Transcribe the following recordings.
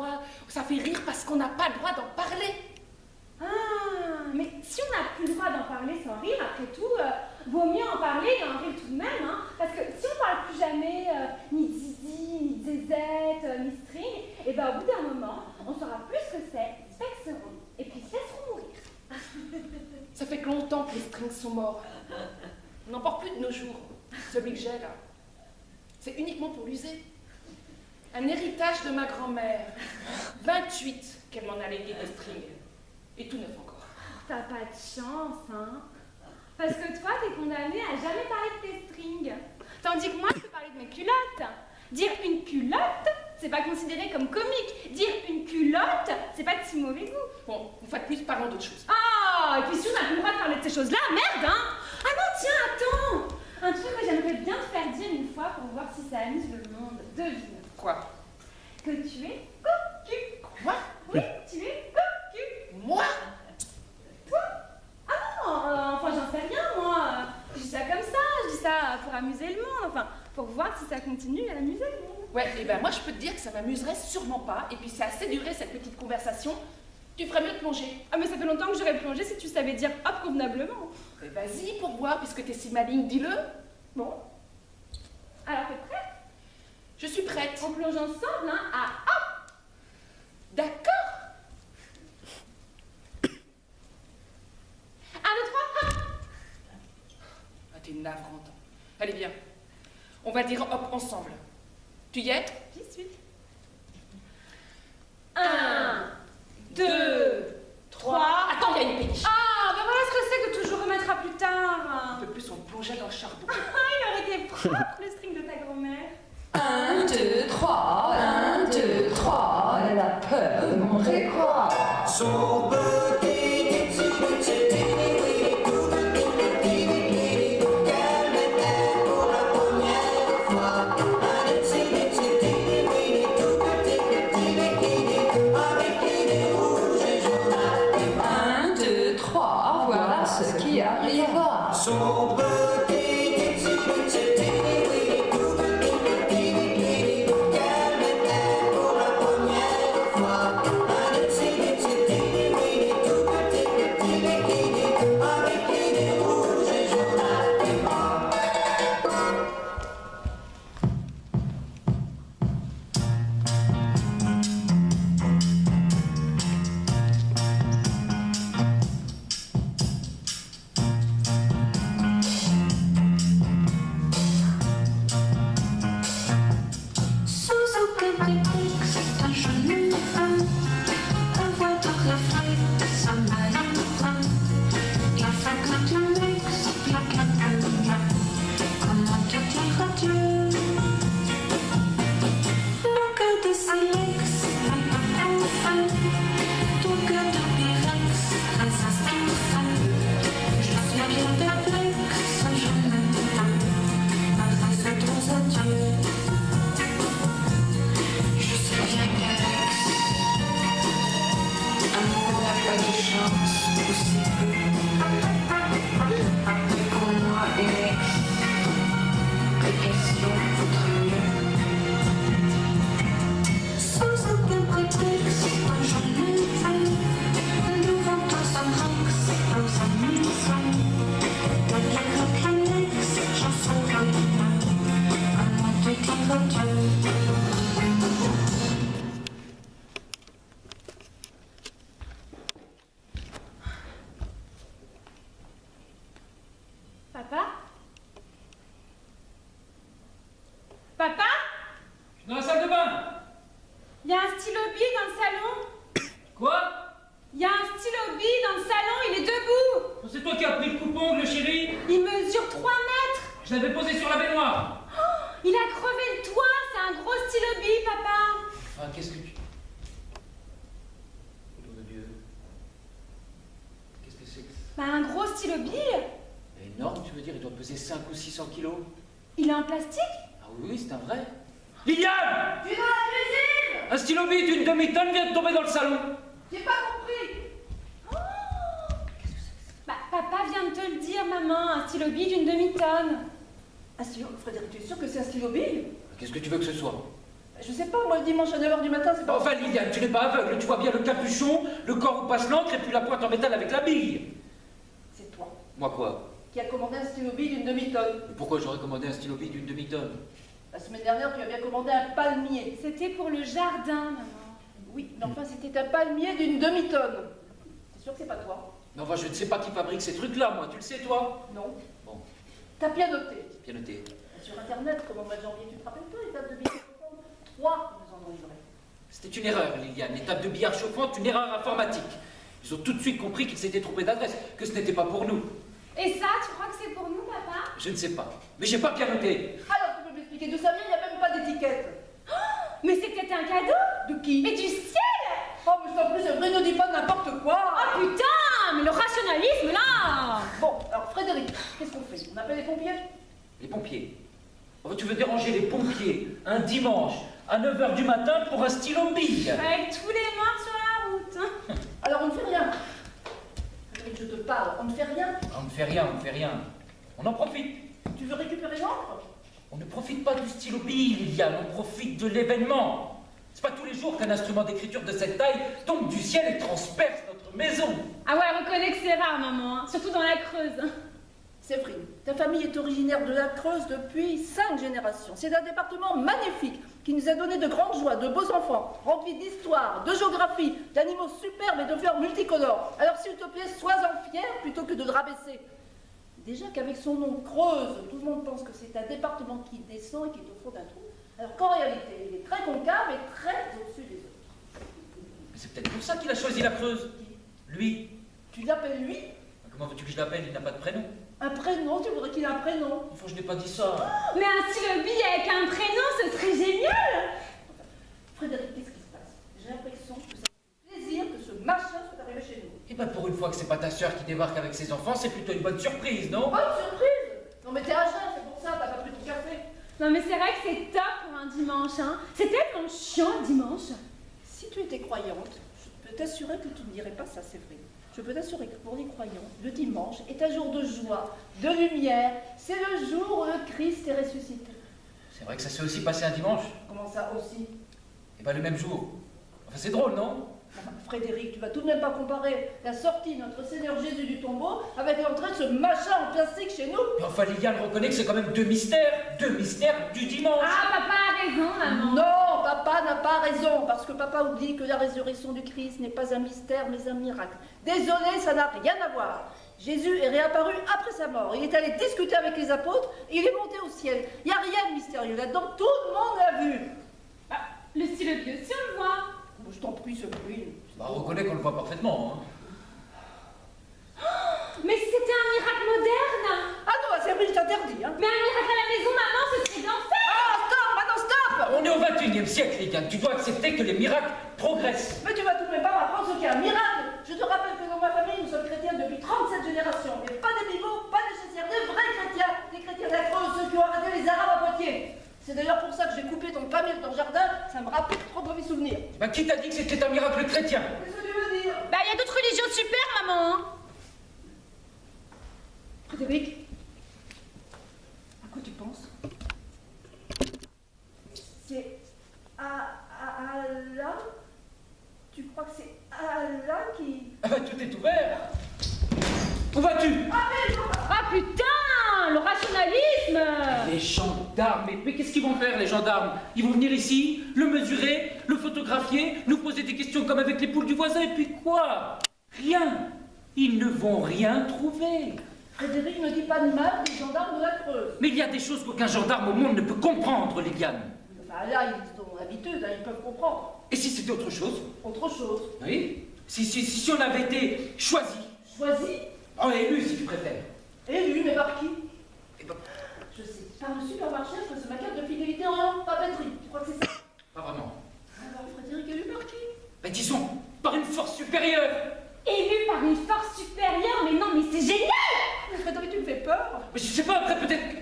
droit, ça fait rire parce qu'on n'a pas le droit d'en parler. Ah, mais si on n'a plus le droit d'en parler sans rire, après tout, vaut mieux en parler et en rire tout de même, hein, parce que si on parle plus jamais ni de zizi, ni de zézette, ni string, et ben au bout d'un moment, on saura plus ce que c'est, ils se vexeront, et puis ils se laisseront mourir. Ça fait que longtemps que les strings sont morts. On n'en porte plus de nos jours. Celui que j'ai là, c'est uniquement pour l'user. Un héritage de ma grand-mère. 28 qu'elle m'en a légué des strings. Et tout neuf encore. T'as pas de chance, hein? Parce que toi, t'es condamné à jamais parler de tes strings. Tandis que moi, je peux parler de mes culottes. Dire une culotte, c'est pas considéré comme comique. Dire une culotte, c'est pas de si mauvais goût. Bon, une fois de plus, parlons d'autre chose. Ah, et puis si on n'a plus le droit de parler de ces choses-là, merde, hein? Ah non, tiens, attends! Un truc que j'aimerais bien te faire dire une fois pour voir si ça amuse le monde. Devine. Quoi? Que tu es cocu. Quoi? Oui, tu es cocu. Moi? Toi? Ah non, enfin j'en sais rien, moi. Je dis ça comme ça, je dis ça pour amuser le monde, enfin, pour voir si ça continue à amuser le monde. Ouais, et ben moi je peux te dire que ça m'amuserait sûrement pas. Et puis c'est assez duré cette petite conversation. Tu ferais mieux de plonger. Ah mais ça fait longtemps que j'aurais plongé si tu savais dire hop convenablement. Et vas-y pour voir, puisque t'es si maligne, dis-le. Bon. Alors t'es prête? Je suis prête. On plonge ensemble, hein, à hop. D'accord. 1, 2, 3, hop. Ah, t'es navrante. Allez, viens. On va dire hop ensemble. Tu y es? J'y suis. 1, 2, 3. Attends, il y a une péniche. Ah, ben voilà ce que c'est que toujours remettre à plus tard. Un peu plus, on plongeait dans le charbon. Ah, il aurait été propre le string de ta grand-mère. 1, 2, 3, 1, 2, 3, elle a peur de montrer quoi? Son petit qu'elle mettait pour la première fois. Un tout petit avec les rouges et jaunes. 1, 2, 3, voilà ce qui arrivera. Son petit qu'elle mettait pour la première fois. Un tout petit avec les rouges et jaunes à tes bras. Sous aucun prétexte, un jeune homme, ta voix te reflète sa maladie. Il faut que tu m'expliques un peu comment te dire adieu. Mon cœur de silex n'est pas enfin, ton cœur de pyrex résiste enfin. Je suis bien perplexe, je n'aime pas, malgré tous adieux. Je suis bien galax. Amour n'a pas de chance, ou si peu. Pour moi, Alex, les questions voudraient mieux. Sans aucun prétexte, un jeune femme, nous vantons sans rex, nos amis sont. Derrière un Kleenex, j'en serai à moi de dire adieu. Papa? Papa? Dans la salle de bain. Il y a un stylo bille dans le salon. Quoi? Il y a un stylo bille dans le salon, il est debout. C'est toi qui as pris le coupe-ongle, chérie. Il mesure 3 mètres. Je l'avais posé sur la baignoire. Oh, il a crevé le toit, c'est un gros stylo bille, papa. Ah, qu'est-ce que tu... Oh Dieu. Qu'est-ce que c'est que... Bah, un gros stylo bille. Énorme, tu veux dire, il doit peser 5 ou 600 kilos. Il est en plastique. Ah oui, c'est un vrai. Liliane! Tu es dans la cuisine. Un stylo bille d'une demi-tonne vient de tomber dans le salon. J'ai pas compris. Oh. Bah, papa vient de te le dire, maman, un stylo bille d'une demi-tonne. Un stylo, Frédéric, tu es sûr que c'est un stylo bille? Qu'est-ce que tu veux que ce soit? Je sais pas, moi le dimanche à 9h du matin, c'est pas... Enfin, Liliane, tu n'es pas aveugle. Tu vois bien le capuchon, le corps où passe l'encre et puis la pointe en métal avec la bille. C'est toi Moi quoi? qui as commandé un stylo bille d'une demi-tonne. Mais pourquoi j'aurais commandé un stylo bille d'une demi-tonne? La semaine dernière, tu as bien commandé un palmier. C'était pour le jardin, maman. Oui, mais enfin, c'était un palmier d'une demi-tonne. T'es sûr que c'est pas toi? Mais enfin, je ne sais pas qui fabrique ces trucs-là, moi. Tu le sais, toi? Non. Bon, T'as bien noté. bien noté. Sur Internet, comme au mois de janvier, tu te rappelles pas, les tables de billets chauffants? 3 nous en ont livré. C'était une erreur, Liliane. Les tables de billard chauffantes, une erreur informatique. Ils ont tout de suite compris qu'ils s'étaient trompés d'adresse, que ce n'était pas pour nous. Et ça, tu crois que c'est pour nous, papa? Je ne sais pas. Mais j'ai pas bien noté. Alors, tu peux m'expliquer d'où ça vient? Il n'y a même pas d'étiquette. Mais c'était un cadeau? De qui? Mais du ciel! Oh, mais je t'en prie, c'est vrai, ne dis pas n'importe quoi. Oh putain! Mais le rationalisme, là! Bon, alors Frédéric, qu'est-ce qu'on fait? On appelle les pompiers? Les pompiers. Enfin, tu veux déranger les pompiers un dimanche à 9h du matin pour un stylo bille? Avec tous les morts sur la route, hein. Alors on ne fait rien. Frédéric, je te parle, on ne fait rien. On ne fait rien, on ne fait rien. On en profite. Tu veux récupérer l'encre? On ne profite pas du stylo bille, Liliane, on profite de l'événement. C'est pas tous les jours qu'un instrument d'écriture de cette taille tombe du ciel et transperce notre maison. Ah ouais, reconnais que c'est rare, maman, hein. Surtout dans la Creuse. Séverine, ta famille est originaire de la Creuse depuis 5 générations. C'est un département magnifique qui nous a donné de grandes joies, de beaux enfants, remplis d'histoire, de géographie, d'animaux superbes et de fleurs multicolores. Alors s'il te plaît, sois-en fier plutôt que de te rabaisser. Déjà qu'avec son nom Creuse, tout le monde pense que c'est un département qui descend et qui est au fond d'un trou, alors qu'en réalité, il est très concave et très au-dessus des autres. Mais c'est peut-être pour ça qu'il a choisi la Creuse. Lui. Tu l'appelles lui? Comment veux-tu que je l'appelle? Il n'a pas de prénom. Un prénom? Tu voudrais qu'il ait un prénom? Enfin, je n'ai pas dit ça. Mais un stylo bille avec un prénom, ce serait génial! Frédéric, qu'est-ce qui se passe? J'ai l'impression que ça fait plaisir que ce machin soit arrivé chez nous. Et ben pour une fois que c'est pas ta sœur qui débarque avec ses enfants, c'est plutôt une bonne surprise, non? Bonne surprise! Non mais t'es à jeun, c'est pour ça, t'as pas pris ton café. Non mais c'est vrai que c'est top pour un dimanche, hein. C'est tellement chiant le dimanche. Si tu étais croyante, je peux t'assurer que tu ne dirais pas ça, c'est vrai. Je peux t'assurer que pour les croyants, le dimanche est un jour de joie, de lumière. C'est le jour où le Christ est ressuscité. C'est vrai que ça s'est aussi passé un dimanche. Comment ça aussi? Et ben le même jour. Enfin c'est drôle, non? Enfin, Frédéric, tu vas tout de même pas comparer la sortie de notre Seigneur Jésus du tombeau avec l'entrée de ce machin en plastique chez nous? Mais enfin Liliane reconnaît que c'est quand même deux mystères du dimanche. Ah, papa a raison, maman. Non, papa n'a pas raison, parce que papa oublie que la résurrection du Christ n'est pas un mystère, mais un miracle. Désolé, ça n'a rien à voir. Jésus est réapparu après sa mort. Il est allé discuter avec les apôtres et il est monté au ciel. Il n'y a rien de mystérieux là-dedans, tout le monde l'a vu. Ah, le stylo bille aussi, on le voit. Bon, je t'en prie, ce bruit. Bah reconnaît qu'on le voit parfaitement, hein. Mais si c'était un miracle moderne. Ah non, c'est vrai, je t'interdis, hein. Mais un miracle à la maison, maman, ce serait de l'enfer. Ah, stop, maintenant stop. On est au 21e siècle, Liliane. Tu dois accepter que les miracles progressent. Mais tu vas tout de même pas m'apprendre ce qu'est un miracle. Je te rappelle que dans ma famille, nous sommes chrétiens depuis 37 générations. Mais pas des bigots, pas des chassières, des vrais chrétiens. Des chrétiens de la Creuse, ceux qui ont arrêté les Arabes à Poitiers. C'est d'ailleurs pour ça que j'ai coupé ton palmier dans le jardin. Ça me rappelle trop de mauvais souvenirs. Bah qui t'a dit que c'était un miracle chrétien? Qu'est-ce que tu veux dire? Bah, il y a d'autres religions super, maman, hein. Frédéric, à quoi tu penses? C'est Allah? Tu crois que c'est Allah qui... Ah bah tout est ouvert. Où vas-tu? Ah putain, le rationalisme. Les gendarmes, mais qu'est-ce qu'ils vont faire les gendarmes? Ils vont venir ici, le mesurer, le photographier, nous poser des questions comme avec les poules du voisin, et puis quoi? Rien. Ils ne vont rien trouver. Frédéric ne dit pas de mal des gendarmes de la Creuse. Mais il y a des choses qu'aucun gendarme au monde ne peut comprendre, Liliane. Enfin là, ils ont l'habitude, hein, ils peuvent comprendre. Et si c'était autre chose? Autre chose. Oui. Si on avait été choisi, Choisi, élu si tu préfères. élu, mais par qui? Eh ben, Je sais. Par le supermarché, je passe ma carte de fidélité en papeterie. Tu crois que c'est ça? pas vraiment. Alors Frédéric élu par qui? Ben disons, par une force supérieure. Élu par une force supérieure, mais non, mais c'est génial. Mais Frédéric, tu me fais peur. Mais je sais pas, après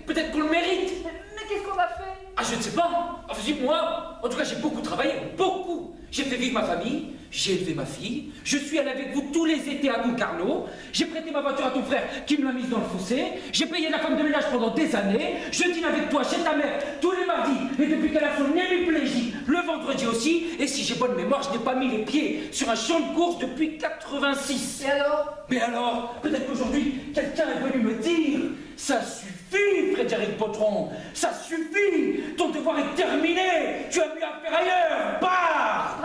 peut-être qu'on le mérite. Mais qu'est-ce qu'on a fait? Ah, je ne sais pas. Enfin, moi, en tout cas, j'ai beaucoup travaillé, beaucoup. J'ai fait vivre ma famille, j'ai élevé ma fille, je suis allé avec vous tous les étés à Concarneau, j'ai prêté ma voiture à ton frère qui me l'a mise dans le fossé, j'ai payé la femme de ménage pendant des années, je dîne avec toi chez ta mère tous les mardis, et depuis qu'elle a son hémiplégie, le vendredi aussi, et si j'ai bonne mémoire, je n'ai pas mis les pieds sur un champ de course depuis 86. Et alors? Mais alors, peut-être qu'aujourd'hui, quelqu'un est venu me dire « Ça suffit, Frédéric Potron, ça suffit, ton devoir est terminé, tu as mieux à faire ailleurs, pars !»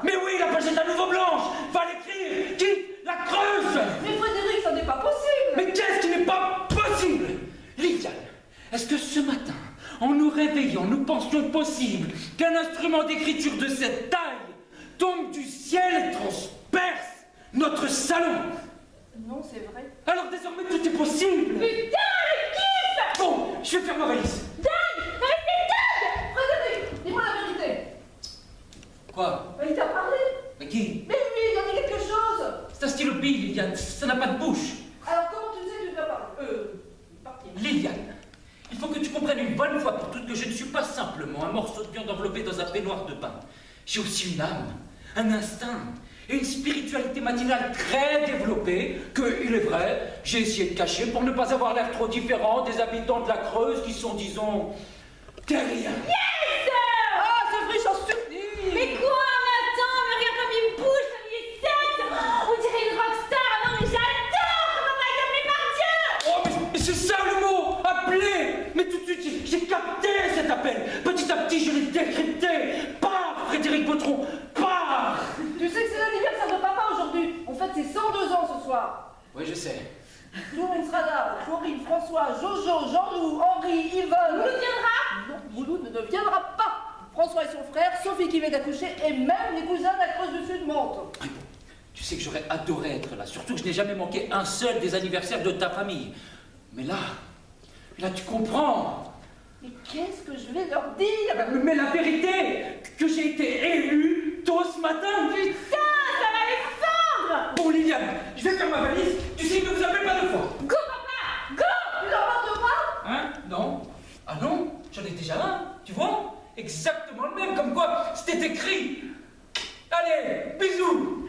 Mais oui, la page est à nouveau blanche, va l'écrire, quitte la Creuse. Mais Frédéric, ça n'est pas possible. Mais qu'est-ce qui n'est pas possible? Liliane, est-ce que ce matin, en nous réveillant, nous pensions possible qu'un instrument d'écriture de cette taille tombe du ciel et transperce notre salon? Non, c'est vrai. Alors désormais tout est possible. Putain, le kiff! Bon, je vais faire ma valise. Dingue! Restez dingue! Frédéric, dis-moi la vérité. Quoi? Il t'a parlé? Mais qui? Mais oui, il a dit quelque chose. C'est un stylo bille, Liliane, ça n'a pas de bouche. Alors comment tu sais que tu t'as parlé? Papier. Liliane, il faut que tu comprennes une bonne fois pour toutes que je ne suis pas simplement un morceau de viande enveloppé dans un peignoir de bain. J'ai aussi une âme, un instinct et une spiritualité matinale très développée que, il est vrai, j'ai essayé de cacher pour ne pas avoir l'air trop différent des habitants de la Creuse qui sont, disons, terriens. Ah, c'est vrai, j'en suis. Mais quoi? Mais attends, mais regarde comme il bouge, comme il est sec! On dirait une rockstar! Ah non, mais j'adore! Comment on va appeler par Dieu! Oh, mais c'est ça le mot! Appeler! Mais tout de suite, j'ai capté cet appel! Petit à petit, je l'ai décrypté! Pars, Frédéric Potron! Pars! Tu sais que c'est l'anniversaire de papa aujourd'hui. On fête ses 102 ans ce soir. Oui, je sais. Tout le monde sera là. Corinne, François, Jojo, Jean-Loup, Henri, Yvonne. Mouloud viendra? Non, Mouloud ne viendra pas. François et son frère, Sophie qui vient d'accoucher et même les cousins de la Creuse du Sud montent. Ah bon, tu sais que j'aurais adoré être là, surtout que je n'ai jamais manqué un seul des anniversaires de ta famille. Mais là, tu comprends. Mais qu'est-ce que je vais leur dire? Mais la vérité, que j'ai été élu tôt ce matin. Putain, ça va les fendre! Bon, Liliane, je vais faire ma valise, tu sais que vous appelez pas deux fois. Go, papa! Go! Tu leur parles pas? Hein? Non. Ah non, j'en ai déjà un, tu vois? Exactement le même, comme quoi c'était écrit. Allez, bisous.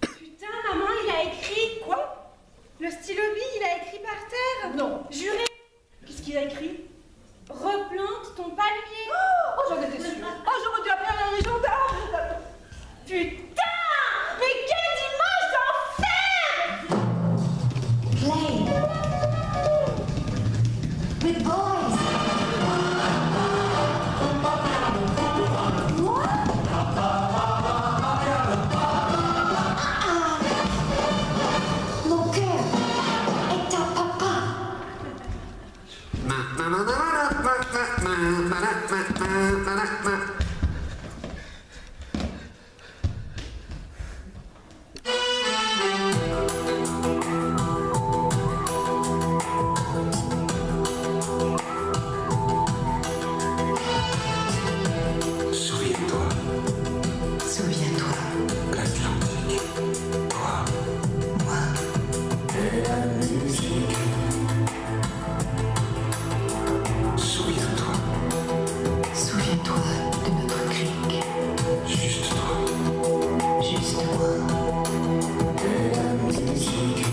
Putain, maman, il a écrit. Quoi? Le stylo bille, il a écrit par terre. Non. Juré. Qu'est-ce qu'il a écrit? Replante ton palmier. Oh, j'en étais sûre. Oh, j'aurais dû appeler les gendarmes. Putain! Mais quel dimanche d'enfer! Play with boys. What? Mon cœur est à papa. Souviens-toi, Souviens-toi, l'Atlantique, toi, moi, et la musique. Souviens-toi, souviens-toi de notre clique. juste toi, Juste moi. et la musique.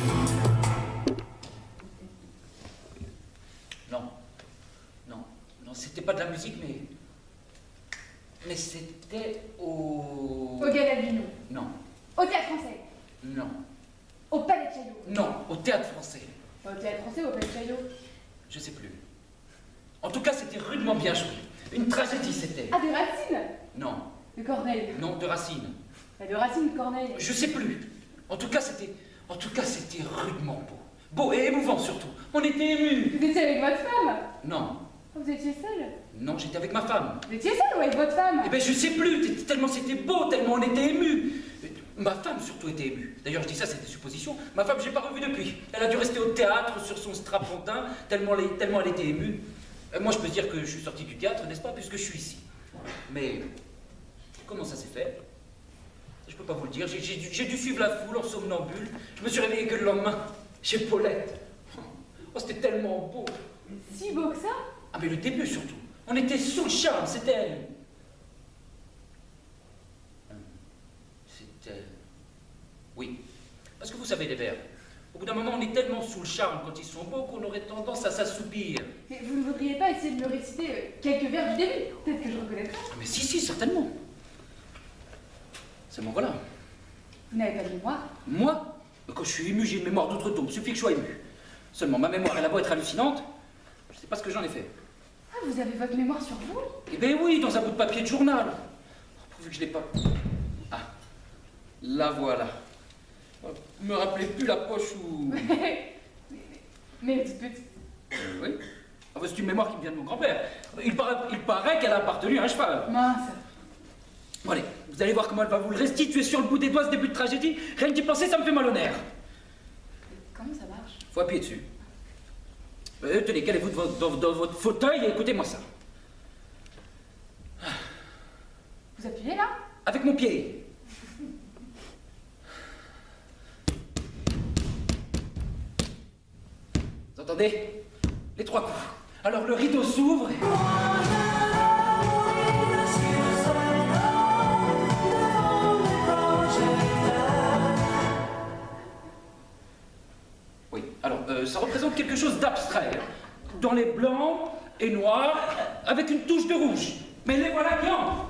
Non, c'était pas de la musique, mais c'était au... Au Galavino. Non, Au théâtre français. non, Au Palais de Chaillot. non, au théâtre français. Au théâtre français ou au Palais de Chaillot? Je sais plus. En tout cas, c'était rudement bien joué. Une tragédie, c'était. Ah, de Racine? Non, De Corneille. non, de Racine. Bah, de Racine, de Corneille. Je sais plus. En tout cas, c'était rudement beau. Beau et émouvant surtout. On était émus. Vous étiez avec votre femme? Non, Vous étiez seul? non, j'étais avec ma femme. Vous étiez seul ou avec votre femme? Eh ben, je sais plus, tellement c'était beau, tellement on était émus. Ma femme surtout était émue. D'ailleurs, je dis ça, c'est des suppositions. Ma femme, je l'ai pas revue depuis. Elle a dû rester au théâtre sur son strapontin, tellement elle était émue. Moi, je peux dire que je suis sorti du théâtre, n'est-ce pas, puisque je suis ici. Mais comment ça s'est fait? Je peux pas vous le dire. J'ai dû suivre la foule en somnambule. Je me suis réveillé que le lendemain, chez Paulette. Oh, c'était tellement beau. Si beau que ça? Ah, mais le début surtout. On était sous le charme, c'était... Oui. Parce que vous savez, les vers, au bout d'un moment, on est tellement sous le charme quand ils sont beaux qu'on aurait tendance à s'assoupir. Mais vous ne voudriez pas essayer de me réciter quelques vers du début? Peut-être que je reconnaîtrai. Ah, mais si, certainement. Seulement voilà. Vous n'avez pas de mémoire? Moi, quand je suis ému, j'ai une mémoire d'outre-tombe. Suffit que je sois ému. Seulement, ma mémoire, elle a beau être hallucinante, je ne sais pas ce que j'en ai fait. Ah, vous avez votre mémoire sur vous? Eh bien oui, dans un bout de papier de journal. Pourvu que je l'ai pas... Ah, la voilà. Vous me rappelez plus la poche où... Mais la toute petite. Oui. Enfin, c'est une mémoire qui me vient de mon grand-père. Il paraît qu'elle a appartenu à un cheval. Mince. Bon allez, vous allez voir comment elle va vous le restituer sur le bout des doigts, ce début de tragédie. Rien que d'y penser, ça me fait mal au nerf. Comment ça marche? Faut appuyer dessus. Tenez, calez-vous dans votre fauteuil et écoutez-moi ça. Vous appuyez là? Avec mon pied. Vous entendez? Les 3 coups. Alors le rideau s'ouvre et... Oui, alors ça représente quelque chose d'abstrait. Dans les blancs et noirs, avec une touche de rouge. Mais les voilà qui entrent.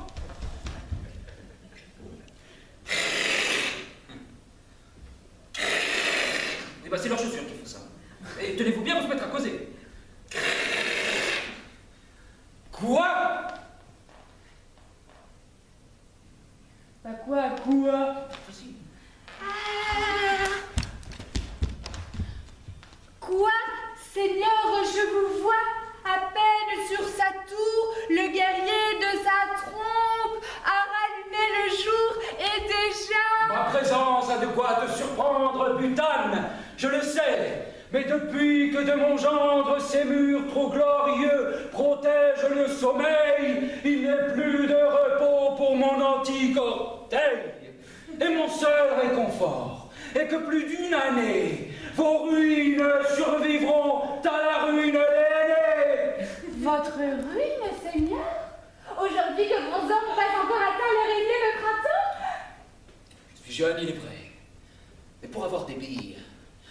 Eh ben, c'est leurs chaussures qui font ça. Et tenez-vous bien, vous se mettre à causer. Quoi? Bah quoi? Facile. Quoi, Seigneur, je vous vois à peine sur sa tour, le guerrier de sa trompe a rallumé le jour et déjà... Ma présence a de quoi te surprendre, Butane, je le sais. Mais depuis que de mon gendre ces murs trop glorieux protègent le sommeil, il n'est plus de repos pour mon antique orteil. Et mon seul réconfort est que plus d'une année, vos ruines survivront à la ruine d'aînés. Votre ruine, Seigneur? Aujourd'hui que vos hommes n'ont pas encore atteint leur été de printemps? Je suis jeune, il est vrai. Mais pour avoir des billes,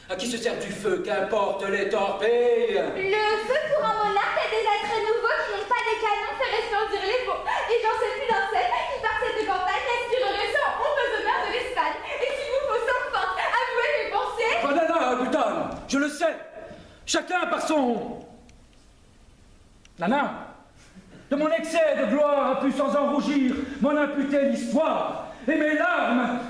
à qui se sert du feu, qu'importe les torpilles? Le feu pour un monarque a des êtres nouveaux qui n'ont pas des canons fait resplendir les veaux. Et j'en sais plus d'un seul qui par cette campagne aspirerait sans honte aux honneurs de l'Espagne. Et qu'il vous faut sans fin avouer mes pensées. Nana, Butane, je le sais. Chacun par son... Nana, de mon excès de gloire a pu sans en rougir m'en imputer l'histoire. Et mes larmes,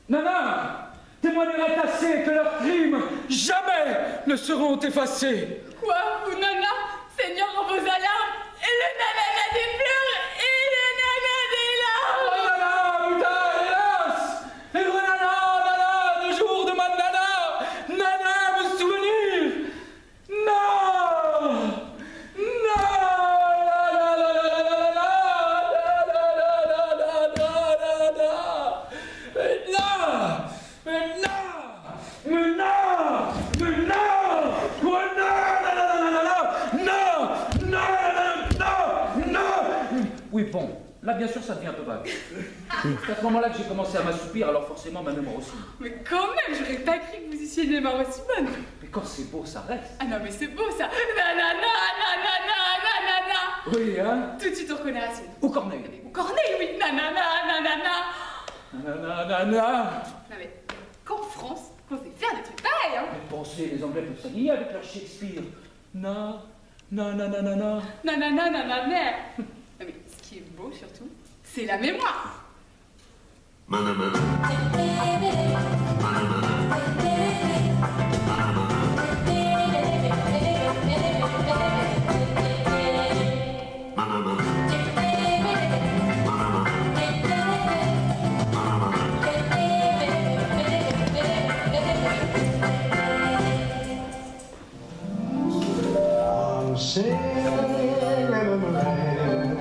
Nana, témoigneraient assez que leurs crimes jamais ne seront effacés. Quoi? Vous, Nana? Seigneur, en vos alarmes? Et le nanana des pleurs et le nana des larmes! Oh Nana, Butane, hélas! Et le Nana, le jour de ma Nana, Nana me souvenir! Non! Oui, bon, là bien sûr ça devient un peu vague. C'est à ce moment-là que j'ai commencé à m'assoupir, alors forcément ma mémoire aussi. Mais quand même, j'aurais pas cru que vous eussiez une mémoire aussi bonne. Mais quand c'est beau, ça reste. Ah non, mais c'est beau ça. Nanana, nanana, nanana. Oui, hein? Tout de suite, on reconnaît Racine. Ou Corneille. Ou Corneille, oui. Nanana, nanana. Nanana. Non mais, qu'en France, qu'on sait faire des trucs pareils, hein. Mais pensez, les Anglais peuvent s'aligner avec leur Shakespeare. Na, na, na, na, na, na. Nanana, nanana. Non mais, ce qui est beau surtout, c'est la mémoire. Singing in the rain,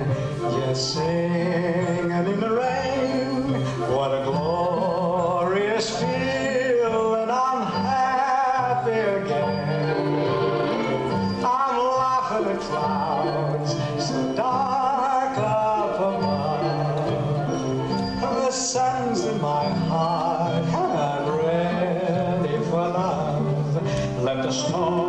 yes, singing in the rain. What a glorious feeling! I'm the storm.